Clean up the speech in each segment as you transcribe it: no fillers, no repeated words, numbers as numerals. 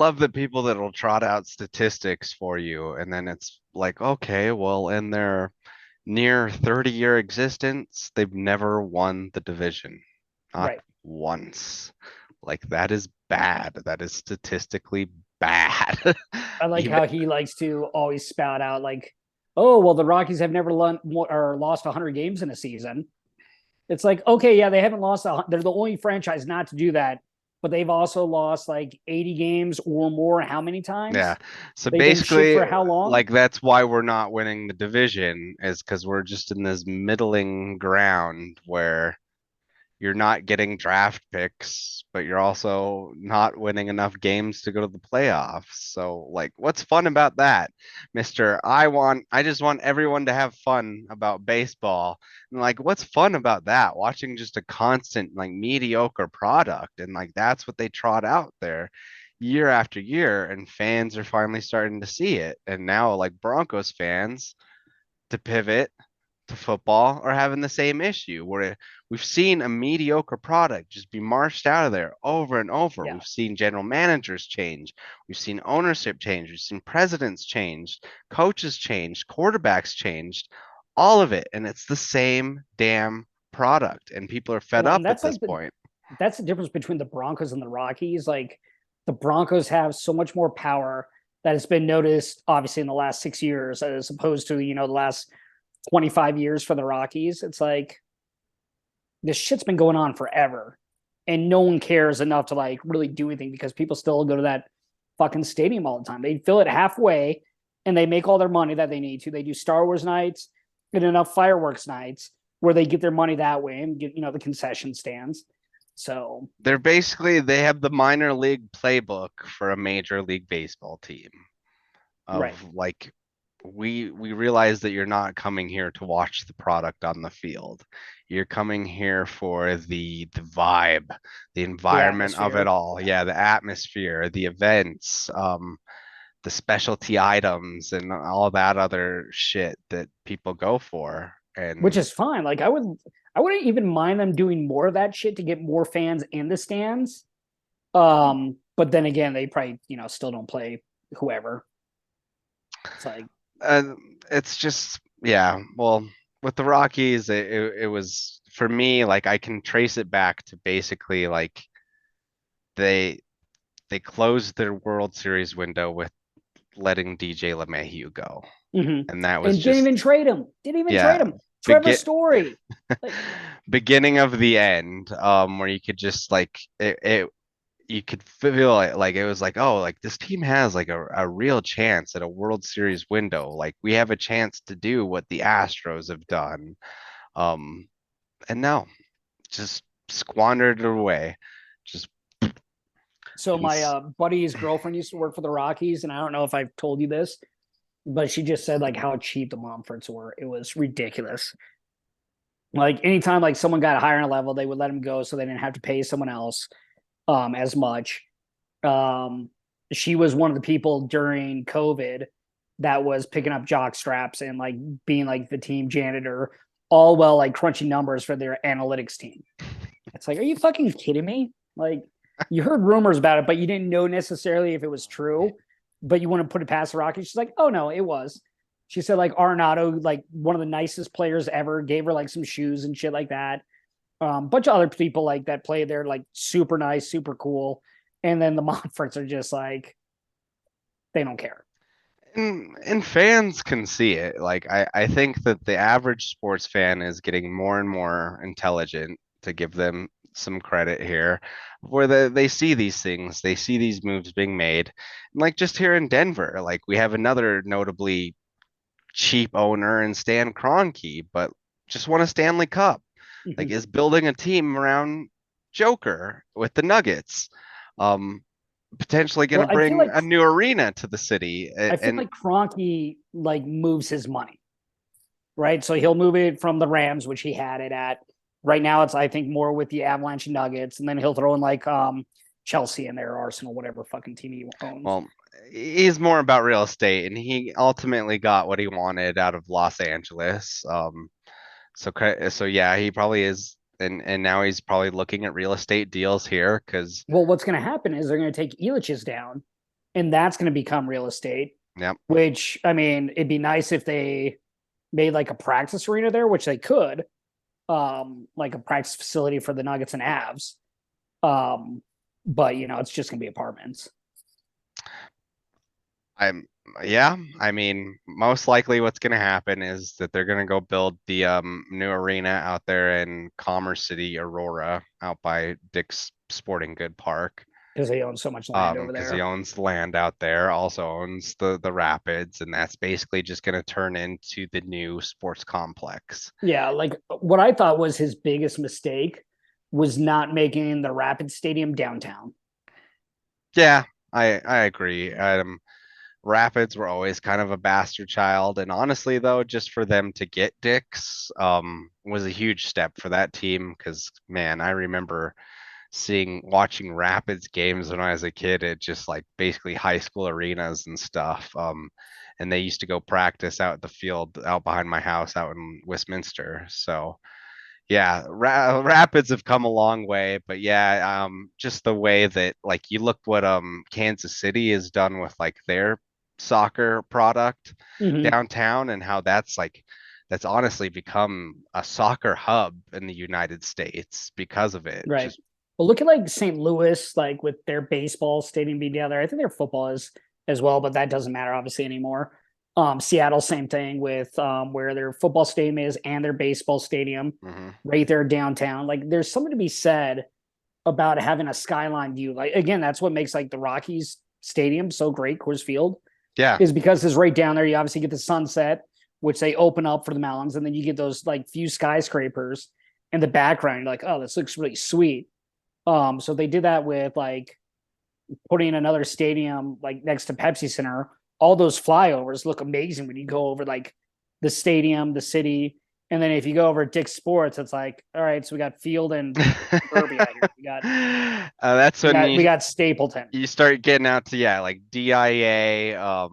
love the people that will trot out statistics for you, and then it's like, okay, well, in their near 30-year existence, they've never won the division. Not Right. once. Like that is bad. That is statistically bad. I like Even how he likes to always spout out like, "Oh, well, the Rockies have never or lost 100 games in a season." It's like, okay, yeah, they haven't lost. They're the only franchise not to do that, but they've also lost like 80 games or more. How many yeah. times? So They've been shit basically, for how long? like that's why we're not winning the division is because we're just in this middling ground where you're not getting draft picks, but you're also not winning enough games to go to the playoffs. So, like, what's fun about that, Mister? I just want everyone to have fun about baseball. And like, what's fun about that? Watching just a constant, like, mediocre product. And like, that's what they trot out there year after year. And fans are finally starting to see it. And now, like, Broncos fans to pivot to football are having the same issue where we've seen a mediocre product just be marched out of there over and over. Yeah. We've seen general managers change. We've seen ownership change. We've seen presidents changed, coaches changed, quarterbacks changed, all of it. And it's the same damn product. And people are fed Well, up and at that's this like point. that's the difference between the Broncos and the Rockies. Like the Broncos have so much more power that has been noticed, obviously, in the last 6 years, as opposed to the last 25 years for the Rockies. It's like this shit's been going on forever, and no one cares enough to like really do anything because people still go to that fucking stadium all the time. They fill it halfway, and they make all their money that they need to. They do Star Wars nights and enough fireworks nights where they get their money that way and get the concession stands. So They have the minor league playbook for a major league baseball team of right. like we realize that you're not coming here to watch the product on the field. You're coming here for the vibe, the The environment of it atmosphere. all. Yeah. Yeah, the atmosphere, the events, the specialty items and all that other shit that people go for. Which And is fine. Like I wouldn't even mind them doing more of that shit to get more fans in the stands. But then again, they probably, still don't play whoever. It's like, uh, it's just yeah, well, with the Rockies, it was for me like I can trace it back to basically like they they closed their World Series window with letting DJ LeMahieu go. mm-hmm. And that was And didn't just even trade him. Didn't even trade yeah, him. Trevor begin Story. Like, beginning of the end, where you could just like it you could feel it like it was like, oh, like this team has like a real chance at a World Series window. Like we have a chance to do what the Astros have done. Um, and no, just squandered it away. Just so my ins buddy's girlfriend used to work for the Rockies, and I don't know if I've told you this, but she just said like how cheap the Momforts were. It was ridiculous. Like anytime like someone got higher in a level, they would let them go so they didn't have to pay someone else as much. Um, she was one of the people during COVID that was picking up jock straps and like being like the team janitor, all while like crunching numbers for their analytics team. It's like, are you fucking kidding me? Like, you heard rumors about it, but you didn't know necessarily if it was true. But you wouldn't put it past the Rockies. She's like, oh no, it was. She said like Arenado, like one of the nicest players ever, gave her like some shoes and shit like that. Bunch of other people like that play there, like super nice, super cool. And then the Montforts are just like they don't care. and fans can see it. Like I think that the average sports fan is getting more and more intelligent to give them some credit here, where they see these things, they see these moves being made. Like just here in Denver, like we have another notably cheap owner in Stan Kroenke, but just won a Stanley Cup. Like Mm-hmm. is building a team around Joker with the Nuggets. Um, Potentially going Well, to bring a new arena to the city. I feel And like Cronky like moves his money, right? So he'll move it from the Rams, which he had it at. Right now, it's I think more with the Avalanche and Nuggets, and then he'll throw in like Chelsea in there, Arsenal, whatever fucking team he owns. well, he's more about real estate, and he ultimately got what he wanted out of Los Angeles. So yeah, he probably is, and now he's probably looking at real estate deals here because Well, what's going to happen is they're going to take Elitch's down, and that's going to become real estate. Yep. Which I mean, it'd be nice if they made like a practice arena there, which they could, like a practice facility for the Nuggets and Avs. Um, but it's just gonna be apartments. I'm yeah, I mean, most likely what's going to happen is that they're going to go build the new arena out there in Commerce City, Aurora, out by Dick's Sporting Good Park. Because they own so much land over Because he there. owns the land out there, also owns the rapids, and that's basically just going to turn into the new sports complex. Yeah, like what I thought was his biggest mistake was not making the Rapid Stadium downtown. Yeah, I agree. Rapids were always kind of a bastard child, and honestly, though, just for them to get Dix was a huge step for that team. Because man, I remember watching Rapids games when I was a kid at just like basically high school arenas and stuff. And they used to go practice out at the field out behind my house out in Westminster. So yeah, Rapids have come a long way, but yeah, just the way that like you look what Kansas City has done with like their soccer product Mm-hmm. downtown and how that's honestly become a soccer hub in the United States because of it. Right. Just Well, look at like St. Louis, like with their baseball stadium being down there. I think their football is as well, but that doesn't matter obviously anymore. Seattle, same thing with where their football stadium is and their baseball stadium mhm. right there downtown. Like there's something to be said about having a skyline view. Like again, that's what makes like the Rockies stadium so great, Coors Field, Yeah. is because it's right down there. You obviously get the sunset, which they open up for the mountains, and then you get those like few skyscrapers in the background. You're like, oh, this looks really sweet. So they did that with like putting another stadium like next to Pepsi Center. All those flyovers look amazing when you go over like the stadium, the city, and then if you go over Dick's Sports, it's like, all right, so we got Field and Suburbia here. We got That's we when got we got Stapleton. you start getting out to yeah, like DIA,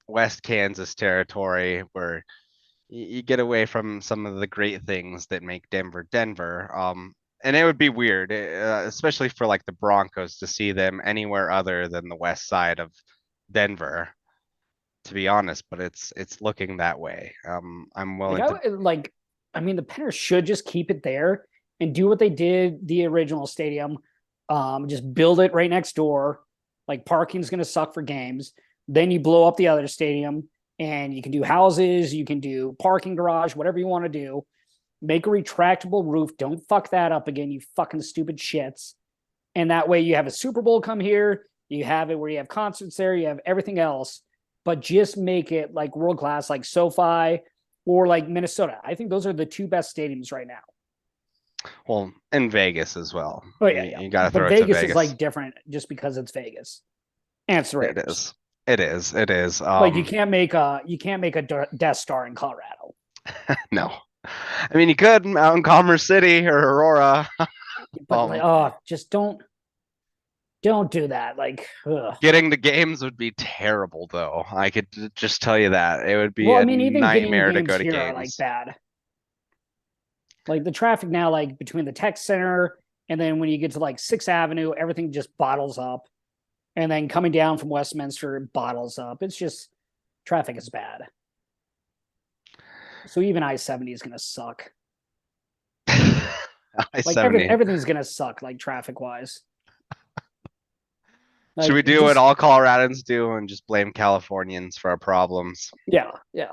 West Kansas territory where you get away from some of the great things that make Denver Denver. And it would be weird, especially for like the Broncos to see them anywhere other than the west side of Denver, to be honest. But it's looking that way. I'm Like willing to. I like, I mean, the Penners should just keep it there and do what they did the original stadium. Just build it right next door. Like parking's gonna suck for games. Then you blow up the other stadium, and you can do houses, you can do parking garage, whatever you want to do. Make a retractable roof. Don't fuck that up again, you fucking stupid shits. And that way you have a Super Bowl come here. You have it where you have concerts there. You have everything else, but just make it like world class, like SoFi or like Minnesota. I think those are the two best stadiums right now. Well, in Vegas as well. Oh You, yeah, yeah. you got to But throw it to Vegas is Vegas. like different just because it's Vegas and it's the It Raiders. is. It is. It is. Like you can't make a Death Star in Colorado. No. I mean, you could out in Commerce City or Aurora. But like, oh, just don't do that. Like, ugh. Getting the games would be terrible, though. I could just tell you that it would be Well, I a mean, even getting nightmare to games go to here are like games. bad. Like the traffic now, like between the tech center and then when you get to like Sixth Avenue, everything just bottles up. And then coming down from Westminster, it bottles up. It's just traffic is bad. So even I-70 is gonna suck. Like I-70. everything's gonna suck, like traffic wise. Should Like we do what just all Coloradans do and just blame Californians for our problems? yeah, yeah.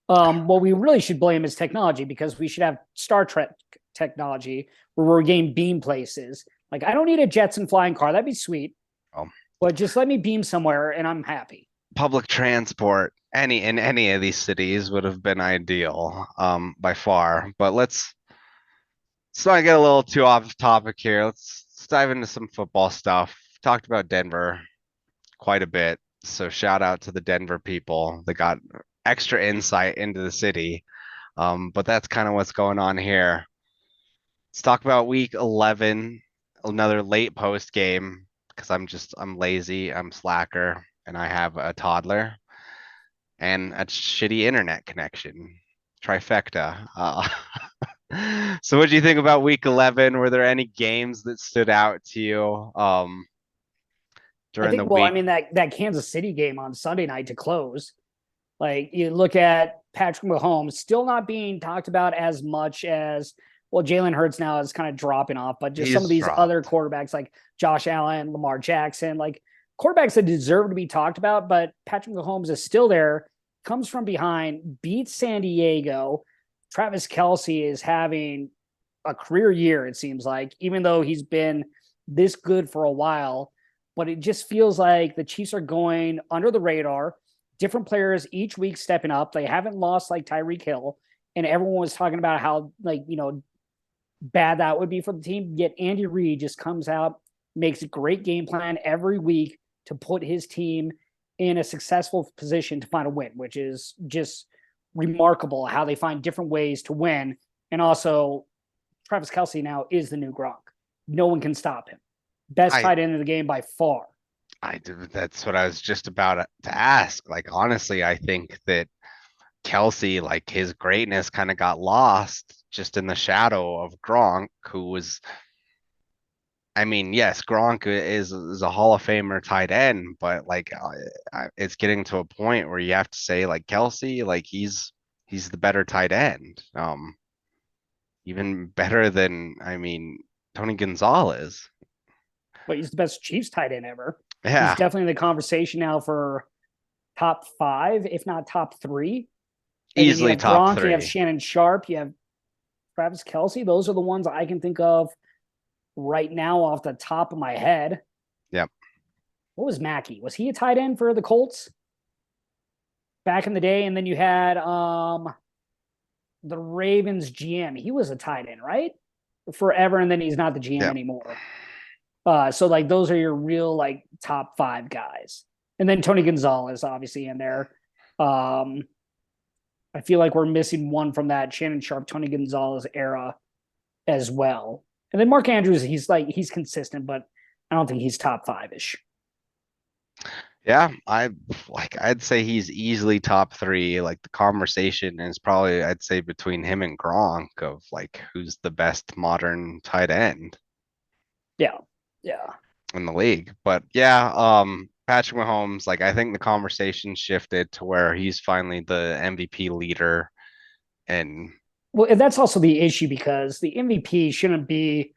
What we really should blame is technology because we should have Star Trek technology where we're getting beam places. Like I don't need a Jetson flying car. That'd be sweet. Oh, But just let me beam somewhere and I'm happy. public transport in any of these cities would have been ideal, by far. But let's not get a little too off topic here. Let's dive into some football stuff. Talked about Denver quite a bit. So shout out to the Denver people that got extra insight into the city. But that's kind of what's going on here. Let's talk about week 11, another late post game because I'm lazy, I'm slacker, and I have a toddler and a shitty internet connection. Trifecta. So what do you think about week 11? Were there any games that stood out to you? I during the think, well, I week. mean, that Kansas City game on Sunday night to close, like you look at Patrick Mahomes still not being talked about as much as, well, Jalen Hurts now is kind of dropping off, but just some of He's these other dropped. quarterbacks like Josh Allen, Lamar Jackson, like quarterbacks that deserve to be talked about, but Patrick Mahomes is still there, comes from behind, beats San Diego. Travis Kelce is having a career year, it seems like, even though he's been this good for a while. But it just feels like the Chiefs are going under the radar. Different players each week stepping up. They haven't lost like Tyreek Hill, and everyone was talking about how like bad that would be for the team. Yet Andy Reid just comes out, makes a great game plan every week to put his team in a successful position to find a win, which is just remarkable how they find different ways to win. And also, Travis Kelce now is the new Gronk. No one can stop him. Best I tight end in the game by far. that's what I was just about to ask. Like honestly, I think that Kelsey, like his greatness kind of got lost just in the shadow of Gronk, who was, I mean, yes, Gronk is a Hall of Famer tight end, but like it's getting to a point where you have to say like Kelsey, like he's the better tight end. Even better than, I mean, Tony Gonzalez. But he's the best Chiefs tight end ever. He's Yeah, definitely in the conversation now for top five, if not top three. I mean, you easily have top Gronk, you have three. Shannon Sharp, you have Travis Kelce. Those are the ones I can think of right now off the top of my head. Yep. What was Mackey? Was he a tight end for the Colts back in the day? And then you had the Ravens GM. He was a tight end, right? Forever, and then he's not the GM Yep. anymore. So like those are your real like top five guys. And then Tony Gonzalez obviously in there. Um, I feel like we're missing one from that Shannon Sharp, Tony Gonzalez era as well. And then Mark Andrews, he's consistent, but I don't think he's top five ish. Yeah, I'd say he's easily top three. Like the conversation is probably I'd say between him and Gronk of like who's the best modern tight end Yeah, yeah. in the league. But yeah, Patrick Mahomes, like I think the conversation shifted to where he's finally the MVP leader and Well, that's also the issue because the MVP shouldn't be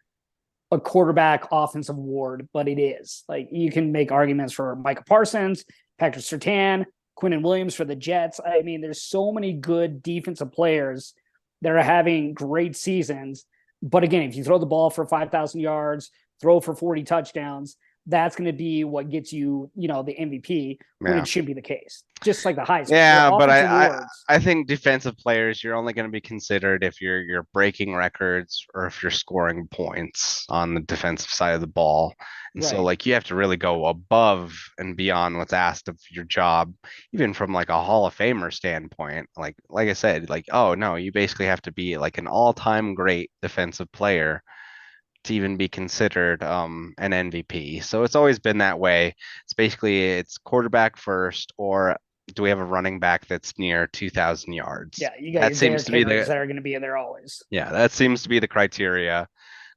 a quarterback offensive award, but it is. Like you can make arguments for Micah Parsons, Patrick Surtain, Quinnen Williams for the Jets. I mean, there's so many good defensive players that are having great seasons. But again, if you throw the ball for 5,000 yards, throw for 40 touchdowns, that's going to be what gets you, the MVP when yeah. it should be the case. Just like the Heisman, they're Yeah, but offensive awards. I think defensive players you're only going to be considered if you're breaking records or if you're scoring points on the defensive side of the ball. And so Right. like you have to really go above and beyond what's asked of your job, even from like a Hall of Famer standpoint. Like I said, like oh no, you basically have to be like an all-time great defensive player to even be considered an MVP. So it's always been that way. It's basically it's quarterback first or do we have a running back that's near 2,000 yards? Yeah, you got That your seems Derrick to be Henrys the that are going to be in there always. yeah, that seems to be the criteria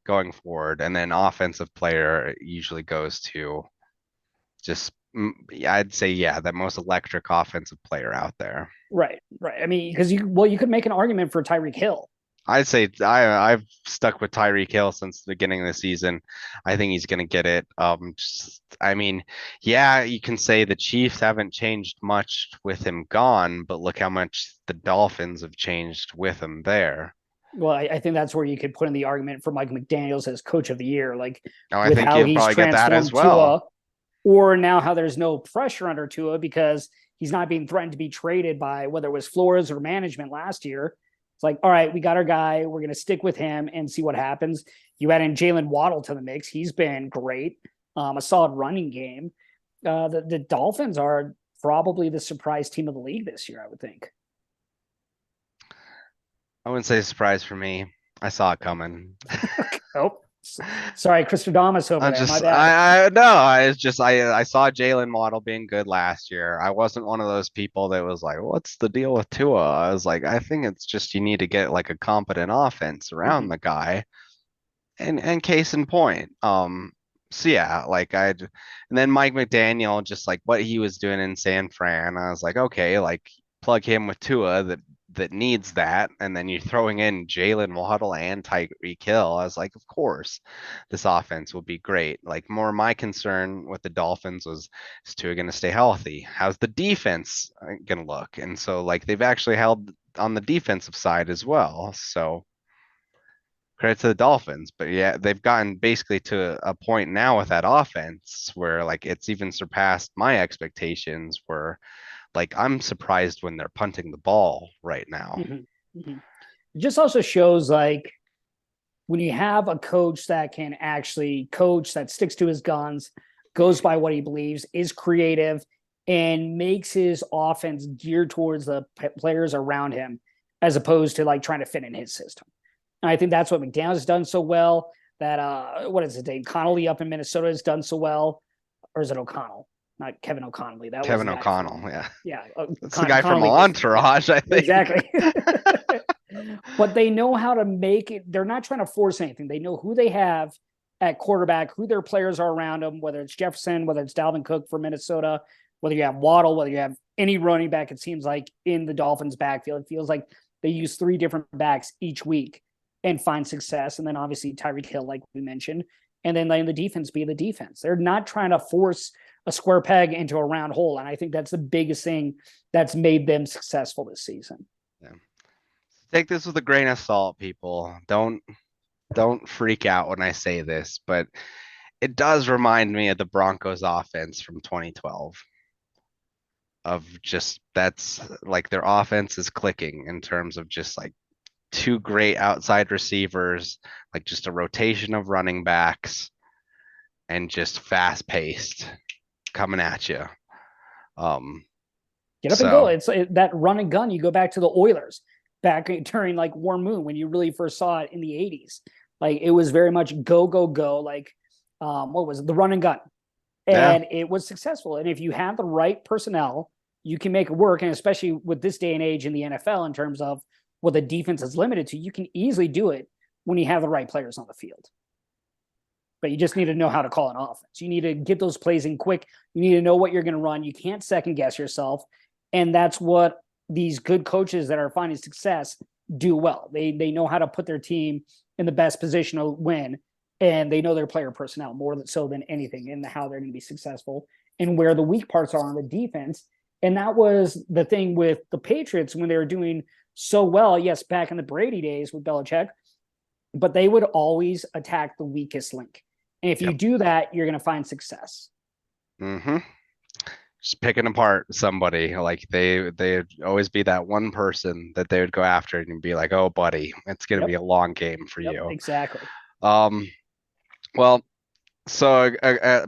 going forward. And then offensive player usually goes to just yeah, I'd say yeah, the most electric offensive player out there. Right, right. I mean, because you could make an argument for Tyreek Hill. I'd say I've stuck with Tyreek Hill since the beginning of the season. I think he's going to get it. I mean, yeah, you can say the Chiefs haven't changed much with him gone, but look how much the Dolphins have changed with him there. Well, I think that's where you could put in the argument for Mike McDaniels as coach of the year, like Now I with think how he'll he's probably get that as transformed well. Tua, or now how there's no pressure under Tua because he's not being threatened to be traded by whether it was Flores or management last year. It's like, all right, we got our guy. We're going to stick with him and see what happens. You add in Jalen Waddle to the mix. He's been great. A solid running game. The Dolphins are probably the surprise team of the league this year, I would think. I wouldn't say a surprise for me. I saw it coming. Oh, sorry, Christopher over I there. My just bad. I no, I was just I saw Jalen Waddle being good last year. I wasn't one of those people that was like, what's the deal with Tua? I was like, I think it's just you need to get like a competent offense around Mhm. the guy. And case in point, So yeah, and then Mike McDaniel, just like what he was doing in San Fran, I was like, okay, like plug him with Tua that needs that, and then you're throwing in Jalen Waddle and Tyreek Hill. I was like, of course, this offense will be great. Like more my concern with the Dolphins was, is Tua going to stay healthy? How's the defense going to look? And so like they've actually held on the defensive side as well. So credit to the Dolphins. But yeah, they've gotten basically to a point now with that offense where like it's even surpassed my expectations where like I'm surprised when they're punting the ball right now. Mm-hmm. Mm-hmm. It just also shows like when you have a coach that can actually coach, that sticks to his guns, goes by what he believes, is creative, and makes his offense geared towards the players around him, as opposed to like trying to fit in his system. And I think that's what McDaniels has done so well. That what is it? Dave Connolly up in Minnesota has done so well, or is it O'Connell? Not Kevin O'Connolly. That was the Kevin guy O'Connell, from yeah. yeah. That's the guy from Connolly was yeah, Entourage, I think. exactly. But they know how to make it. They're not trying to force anything. They know who they have at quarterback, who their players are around them, whether it's Jefferson, whether it's Dalvin Cook for Minnesota, whether you have Waddle, whether you have any running back, it seems like in the Dolphins backfield. It feels like they use three different backs each week and find success. And then obviously Tyreek Hill, like we mentioned, and then letting the defense be the defense. They're not trying to force a square peg into a round hole. And I think that's the biggest thing that's made them successful this season. Yeah. Take this with a grain of salt, people. Don't freak out when I say this, but it does remind me of the Broncos offense from 2012 of just that's like their offense is clicking in terms of just like two great outside receivers, like just a rotation of running backs and just fast paced coming at you. Um, Get up and go. so It's that run and gun. You go back to the Oilers back during like Warm Moon when you really first saw it in the 80s. Like it was very much go, go, go. Like what was it? The run and gun. yeah, And it was successful. And if you have the right personnel, you can make it work. And especially with this day and age in the NFL, in terms of what the defense is limited to, you can easily do it when you have the right players on the field. But you just need to know how to call an offense. You need to get those plays in quick. You need to know what you're going to run. You can't second guess yourself. And that's what these good coaches that are finding success do well. They know how to put their team in the best position to win, and they know their player personnel more so than anything and how they're going to be successful and where the weak parts are on the defense. And that was the thing with the Patriots when they were doing so well. Yes, back in the Brady days with Belichick, but they would always attack the weakest link. And if you yep. do that, you're going to find success. Mm-hmm. Just picking apart somebody. Like they'd always be that one person that they would go after and be like, "Oh, buddy, it's gonna be Yep. a long game for Yep. you." Exactly. Um, well, so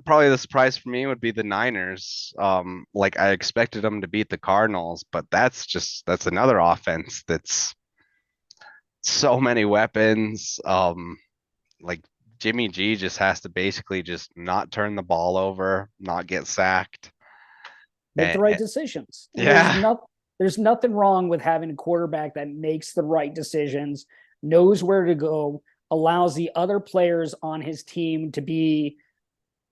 probably the surprise for me would be the Niners. Like I expected them to beat the Cardinals, but that's another offense that's so many weapons. Like Jimmy G just has to basically just not turn the ball over, not get sacked. Make the right And, decisions. yeah, There's nothing wrong with having a quarterback that makes the right decisions, knows where to go, allows the other players on his team to be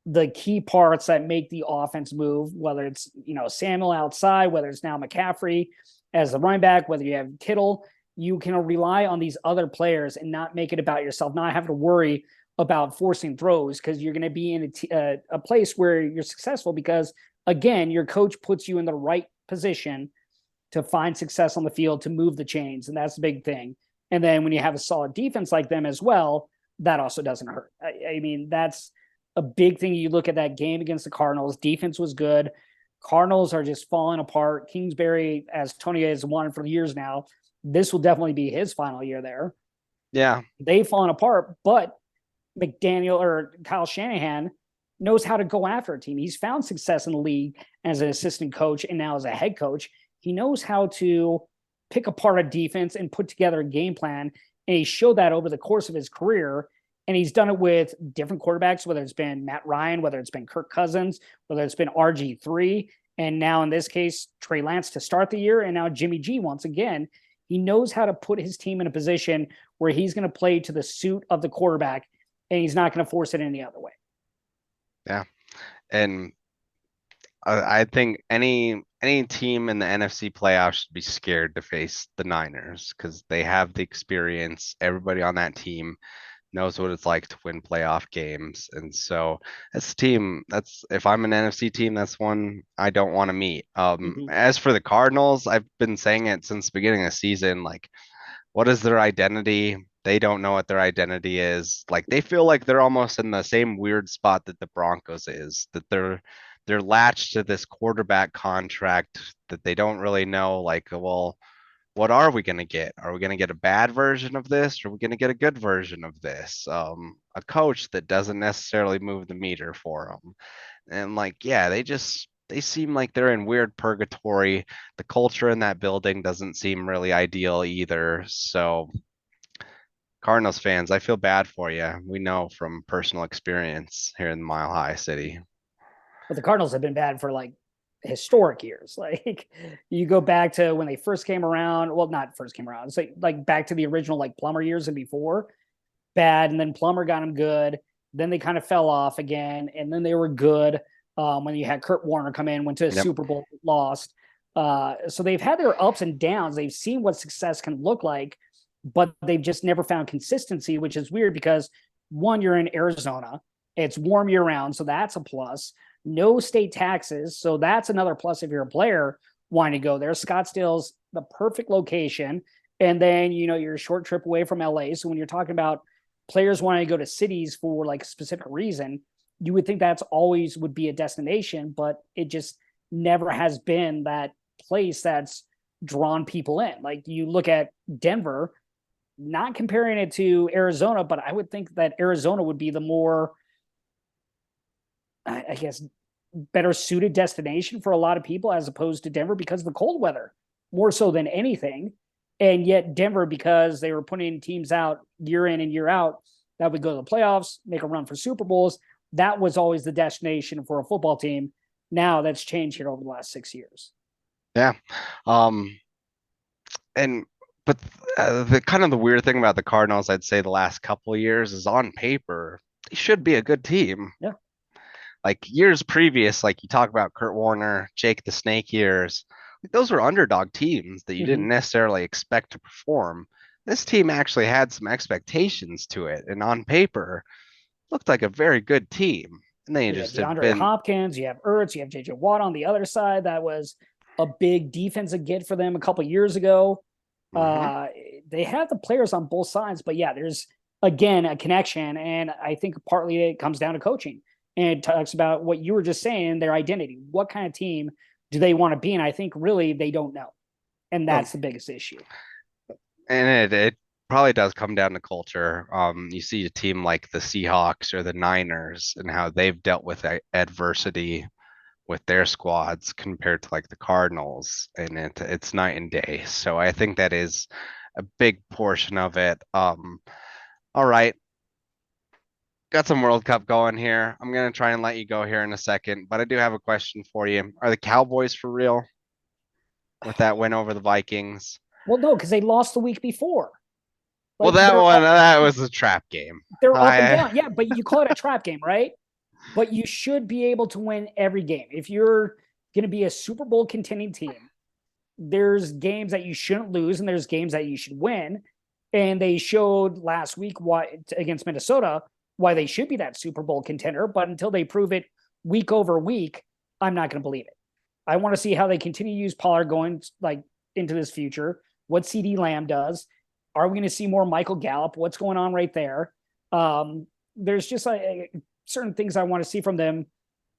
the key parts that make the offense move, whether it's, Samuel outside, whether it's now McCaffrey as the running back, whether you have Kittle, you can rely on these other players and not make it about yourself, not have to worry about forcing throws because you're going to be in a place where you're successful because, again, your coach puts you in the right position to find success on the field, to move the chains. And that's the big thing. And then when you have a solid defense like them as well, that also doesn't hurt. I mean, that's a big thing. You look at that game against the Cardinals, defense was good. Cardinals are just falling apart. Kingsbury, as Tony has wanted for years now, this will definitely be his final year there. yeah, They've fallen apart, but McDaniel or Kyle Shanahan knows how to go after a team. He's found success in the league as an assistant coach and now as a head coach. He knows how to pick apart a defense and put together a game plan. And he showed that over the course of his career. And he's done it with different quarterbacks, whether it's been Matt Ryan, whether it's been Kirk Cousins, whether it's been RG3, and now in this case, Trey Lance to start the year, and now Jimmy G once again. He knows how to put his team in a position where he's going to play to the suit of the quarterback, and he's not going to force it any other way. Yeah. And I think any team in the NFC playoffs should be scared to face the Niners because they have the experience. Everybody on that team knows what it's like to win playoff games. And so that's a team that's if I'm an NFC team, that's one I don't want to meet. Mm-hmm. As for the Cardinals, I've been saying it since the beginning of the season, like what is their identity? They don't know what their identity is. Like they feel like they're almost in the same weird spot that the Broncos is, that they're latched to this quarterback contract that they don't really know like, well, what are we going to get? Are we going to get a bad version of this? Or are we going to get a good version of this? A coach that doesn't necessarily move the meter for them. And like, yeah, they seem like they're in weird purgatory. The culture in that building doesn't seem really ideal either. So, Cardinals fans, I feel bad for you. We know from personal experience here in Mile High City. But the Cardinals have been bad for like historic years. Like you go back to when they first came around. Well, not first came around. It's like back to the original like Plummer years and before. Bad, and then Plummer got them good. Then they kind of fell off again, and then they were good when you had Kurt Warner come in, went to a Yep. Super Bowl, lost. So they've had their ups and downs. They've seen what success can look like, but they've just never found consistency, which is weird because one, you're in Arizona, it's warm year round, so that's a plus. No state taxes, so that's another plus if you're a player wanting to go there. Scottsdale's the perfect location, and then you're a short trip away from LA. So when you're talking about players wanting to go to cities for like a specific reason, you would think that's always would be a destination, but it just never has been that place that's drawn people in. Like you look at Denver, not comparing it to Arizona, but I would think that Arizona would be the more, I guess, better suited destination for a lot of people as opposed to Denver because of the cold weather, more so than anything. And yet Denver, because they were putting teams out year in and year out that would go to the playoffs, make a run for Super Bowls, that was always the destination for a football team. Now that's changed here over the last 6 years. Yeah. Um, and but the kind of the weird thing about the Cardinals, I'd say the last couple of years is on paper, they should be a good team. Yeah. Like years previous, like you talk about Kurt Warner, Jake the Snake years, like those were underdog teams that you Mm-hmm. didn't necessarily expect to perform. This team actually had some expectations to it, and on paper, looked like a very good team. And they You have just have DeAndre been, Hopkins, you have Ertz, you have JJ Watt on the other side. That was a big defensive get for them a couple years ago. mhm. Uh, they have the players on both sides, but yeah, there's again a connection, and I think partly it comes down to coaching. And it talks about what you were just saying, their identity. What kind of team do they want to be? And I think really they don't know, and Oh, that's the biggest issue. and it probably does come down to culture. You see a team like the Seahawks or the Niners and how they've dealt with adversity with their squads compared to like the Cardinals, and it's night and day. So I think that is a big portion of it. All right, got some World Cup going here. I'm gonna try and let you go here in a second, but I do have a question for you. Are the Cowboys for real with that win over the Vikings? Well, no, because they lost the week before. Well, Like that one that was a trap game. they're up and I down. Yeah, but you call it a trap game, right? But you should be able to win every game. If you're going to be a Super Bowl contending team, there's games that you shouldn't lose and there's games that you should win. And they showed last week why against Minnesota why they should be that Super Bowl contender. But until they prove it week over week, I'm not going to believe it. I want to see how they continue to use Pollard going like into this future. What CD Lamb does. Are we going to see more Michael Gallup? What's going on right there? There's just certain things I want to see from them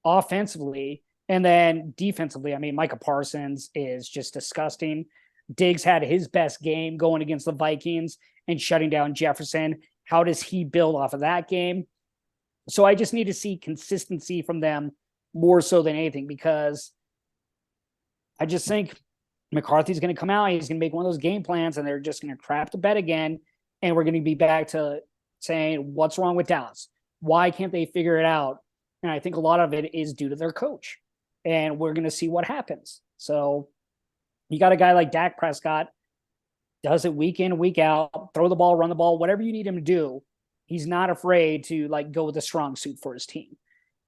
offensively. And then defensively, I mean, Micah Parsons is just disgusting. Diggs had his best game going against the Vikings and shutting down Jefferson. How does he build off of that game? So I just need to see consistency from them more so than anything because I just think McCarthy's going to come out. He's going to make one of those game plans and they're just going to crap the bed again. And we're going to be back to saying, what's wrong with Dallas? Why can't they figure it out? And I think a lot of it is due to their coach. And we're going to see what happens. So you got a guy like Dak Prescott, does it week in, week out, throw the ball, run the ball, whatever you need him to do. He's not afraid to like go with a strong suit for his team.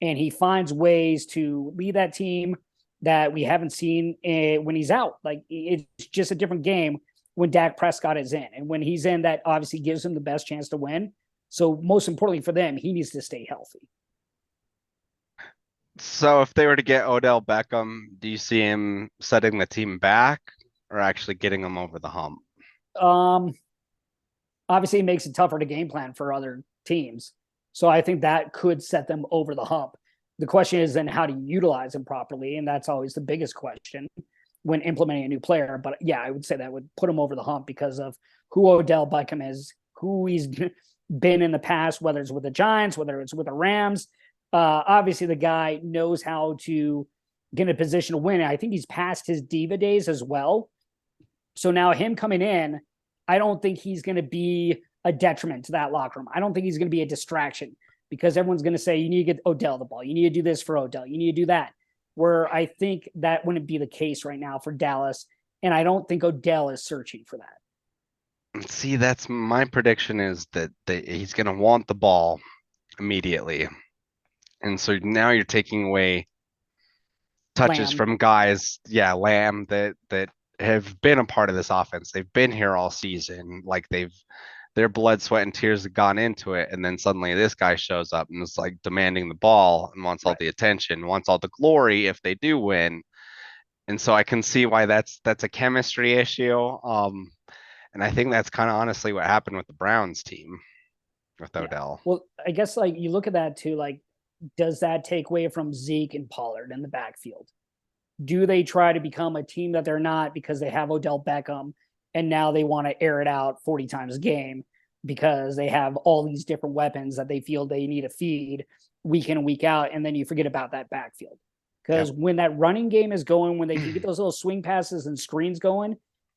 and he finds ways to lead that team that we haven't seen when he's out. Like, it's just a different game when Dak Prescott is in. And when he's in, that obviously gives him the best chance to win. So most importantly for them, he needs to stay healthy. So if they were to get Odell Beckham, do you see him setting the team back or actually getting them over the hump? Um, Obviously, it makes it tougher to game plan for other teams. So I think that could set them over the hump. The question is then how to utilize him properly. And that's always the biggest question when implementing a new player. But yeah, I would say that would put him over the hump because of who Odell Beckham is, who he's been in the past, whether it's with the Giants, whether it's with the Rams. Obviously, the guy knows how to get in a position to win. I think he's past his diva days as well. So now him coming in, I don't think he's going to be a detriment to that locker room. I don't think he's going to be a distraction because everyone's going to say, you need to get Odell the ball. You need to do this for Odell. You need to do that. Where I think that wouldn't be the case right now for Dallas. And I don't think Odell is searching for that. See, that's my prediction is that he's going to want the ball immediately. And so now you're taking away touches Lamb. from guys, yeah, Lamb that have been a part of this offense. They've been here all season. Like their blood, sweat, and tears have gone into it. And then suddenly this guy shows up and is like demanding the ball and wants all the attention, wants all the glory if they do win. And so I can see why that's a chemistry issue. And I think that's kind of honestly what happened with the Browns team with Odell. Well, I guess like you look at that too, like, does that take away from Zeke and Pollard in the backfield? Do they try to become a team that they're not because they have Odell Beckham and now they want to air it out 40 times a game because they have all these different weapons that they feel they need to feed week in and week out, and then you forget about that backfield? Because when that running game is going, when they can get those little swing passes and screens going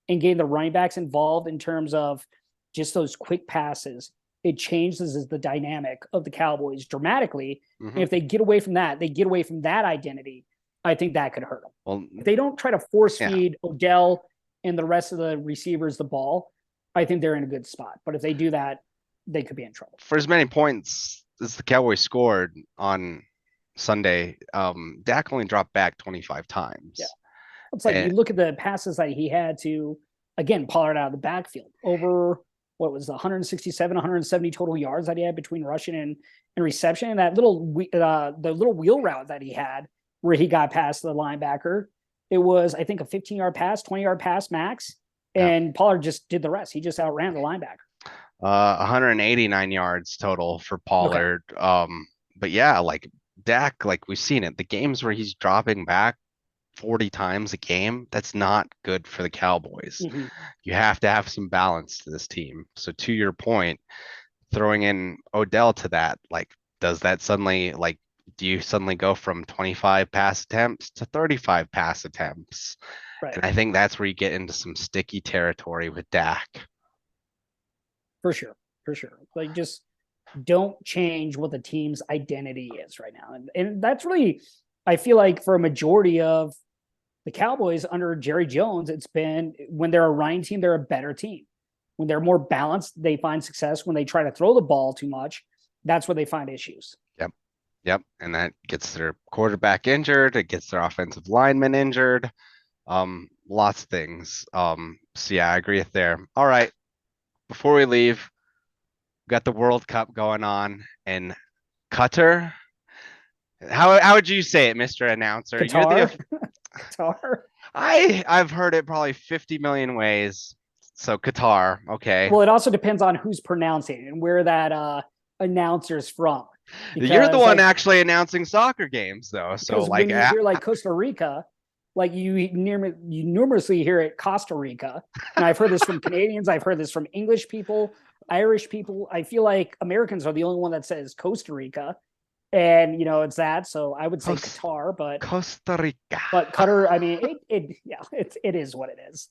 and getting the running backs involved in terms of just those quick passes, it changes the dynamic of the Cowboys dramatically. And if they get away from that, they get away from that identity, I think that could hurt them. Well, if they don't try to force feed Odell and the rest of the receivers the ball, I think they're in a good spot. But if they do that, they could be in trouble. For as many points as the Cowboys scored on Sunday, Dak only dropped back 25 times. Yeah. It's like you look at the passes that he had to, again, Pollard out of the backfield over what was the 167, 170 total yards that he had between rushing and reception. And that the little wheel route that he had where he got past the linebacker, it was, I think, a 15-yard pass, 20-yard pass max. And Pollard just did the rest. He just outran the linebacker. 189 yards total for Pollard. Okay. But yeah, like Dak, like we've seen it, the games where he's dropping back 40 times a game, that's not good for the Cowboys. You have to have some balance to this team. So to your point, throwing in Odell to that, like, does that suddenly, like, do you suddenly go from 25 pass attempts to 35 pass attempts? Right. And I think that's where you get into some sticky territory with Dak. For sure. Like, just don't change what the team's identity is right now. And that's really, I feel like for a majority of the Cowboys under Jerry Jones, it's been when they're a running team, they're a better team. When they're more balanced, they find success. When they try to throw the ball too much, that's where they find issues. Yep. And that gets their quarterback injured. It gets their offensive lineman injured. Lots of things. So yeah, I agree with there. All right. Before we leave, we've got the World Cup going on in Qatar. How would you say it, Mr. Announcer? Qatar. Qatar. I've heard it probably 50 million ways. So Qatar, okay. Well, it also depends on who's pronouncing it and where that announcer's from. Because, you're the one actually announcing soccer games, though. So like, when you hear like Costa Rica, like you numerously hear it Costa Rica, and I've heard this from Canadians, I've heard this from English people, Irish people. I feel like Americans are the only one that says Costa Rica, and it's that. So I would say Qatar, but Costa Rica. But Qatar, I mean, it is what it is.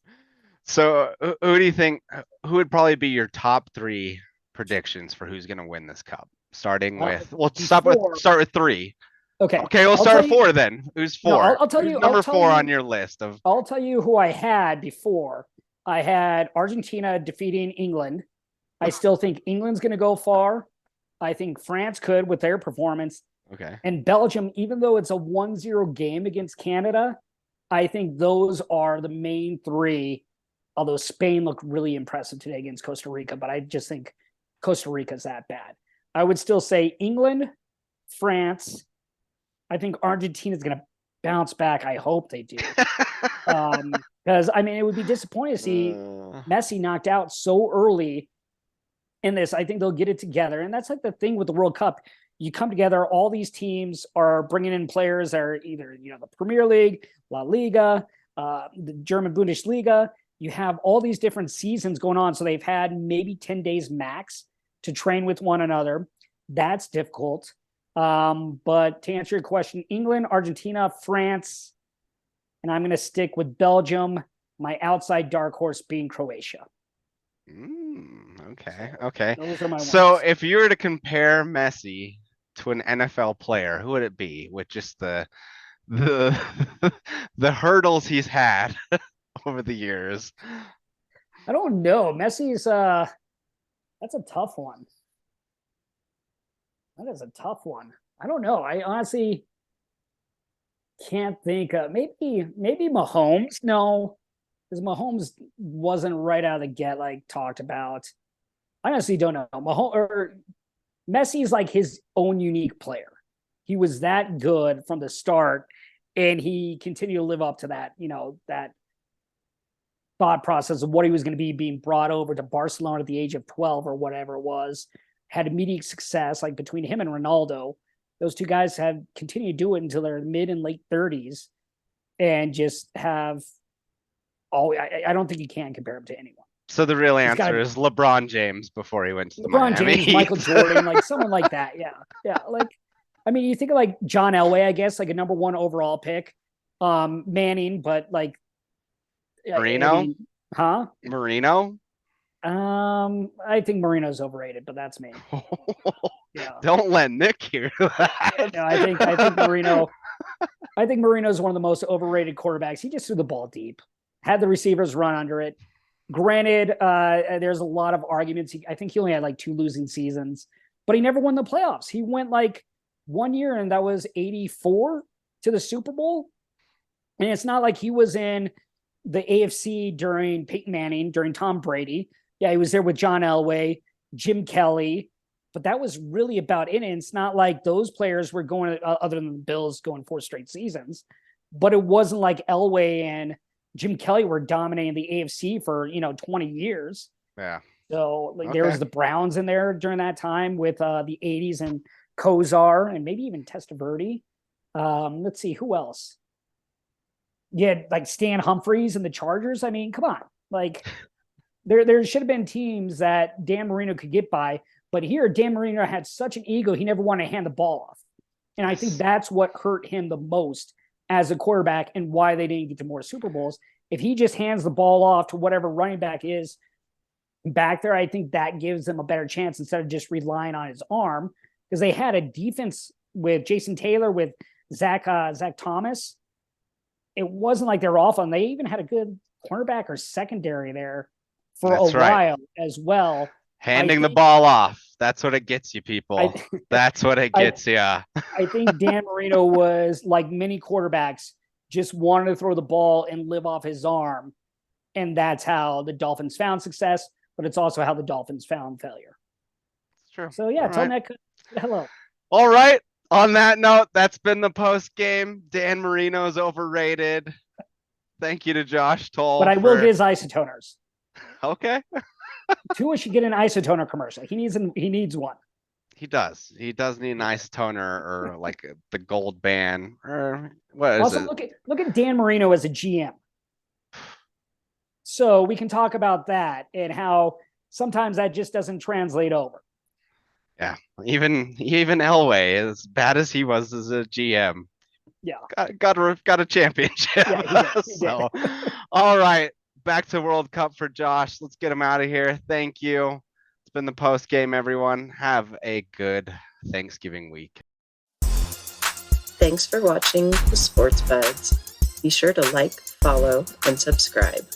So who do you think? Who would probably be your top three predictions for who's going to win this cup? Starting with, start with three. Okay, we'll start with four then. Who's four? No, I'll tell you. Number four on your list of. I'll tell you who I had before. I had Argentina defeating England. I still think England's going to go far. I think France could with their performance. Okay. And Belgium, even though it's a 1-0 game against Canada, I think those are the main three. Although Spain looked really impressive today against Costa Rica, but I just think Costa Rica is that bad. I would still say England, France. I think Argentina is going to bounce back. I hope they do. Because, I mean, it would be disappointing to see Messi knocked out so early in this. I think they'll get it together. And that's like the thing with the World Cup. You come together, all these teams are bringing in players that are either, the Premier League, La Liga, the German Bundesliga. You have all these different seasons going on. So they've had maybe 10 days max to train with one another. That's difficult. But to answer your question, England, Argentina, France, and I'm going to stick with Belgium, my outside dark horse being Croatia. Okay. Those are my So ones. if you were to compare Messi to an NFL player, who would it be with just the the hurdles he's had over the years? I don't know. Messi's that's a tough one. That is a tough one. I don't know. I honestly can't think of maybe Mahomes. No, because Mahomes wasn't right out of the get like talked about. I honestly don't know. Mahomes or Messi is like his own unique player. He was that good from the start, and he continued to live up to that. That thought process of what he was going to be being brought over to Barcelona at the age of 12 or whatever it was. Had immediate success, like between him and Ronaldo. Those two guys have continued to do it until their mid and late 30s, and just have. I don't think you can compare him to anyone. So the real answer is LeBron James before he went to the Miami James, Heat. Michael Jordan, like someone like that. Yeah. Like, I mean, you think of like John Elway, I guess, like a number 1 overall pick. Manning, but like Marino, I mean, huh? Marino. I think Marino's overrated, but that's me. Yeah. Don't let Nick hear that. Yeah, no, I think Marino. I think Marino's one of the most overrated quarterbacks. He just threw the ball deep, had the receivers run under it. Granted, there's a lot of arguments. I think he only had like 2 losing seasons, but he never won the playoffs. He went like 1 year, and that was 84 to the Super Bowl. And it's not like he was in the AFC during Peyton Manning, during Tom Brady. Yeah, he was there with John Elway, Jim Kelly, but that was really about it. And it's not like those players were going, other than the Bills, going 4 straight seasons. But it wasn't like Elway and Jim Kelly were dominating the AFC for 20 years. Yeah. So like there was the Browns in there during that time with the 80s and Kozar and maybe even Testaverde. Let's see who else. Yeah, like Stan Humphries and the Chargers. I mean, come on, like there should have been teams that Dan Marino could get by, but here Dan Marino had such an ego, he never wanted to hand the ball off, and I think that's what hurt him the most as a quarterback and why they didn't get to more Super Bowls. If he just hands the ball off to whatever running back is back there, I think that gives them a better chance instead of just relying on his arm, because they had a defense with Jason Taylor, with Zach Thomas. It wasn't like they were awful, and they even had a good cornerback or secondary there for a while as well. Handing the ball off. That's what it gets you, people. That's what it gets you. I think Dan Marino was like many quarterbacks, just wanted to throw the ball and live off his arm. And that's how the Dolphins found success, but it's also how the Dolphins found failure. It's true. So yeah, tell Nick hello. All right. On that note, that's been the post game. Dan Marino is overrated. Thank you to Josh Toll. But I will get his isotoners. Okay. Tua should get an isotoner commercial. He needs one. He does. He does need an isotoner or like the gold band or what is also, it? Look at Dan Marino as a GM. So we can talk about that and how sometimes that just doesn't translate over. Yeah, even Elway, as bad as he was as a GM, got a championship. Yeah, he did. So, all right, back to World Cup for Josh. Let's get him out of here. Thank you. It's been the post game, everyone. Have a good Thanksgiving week. Thanks for watching the Sports Buds. Be sure to like, follow, and subscribe.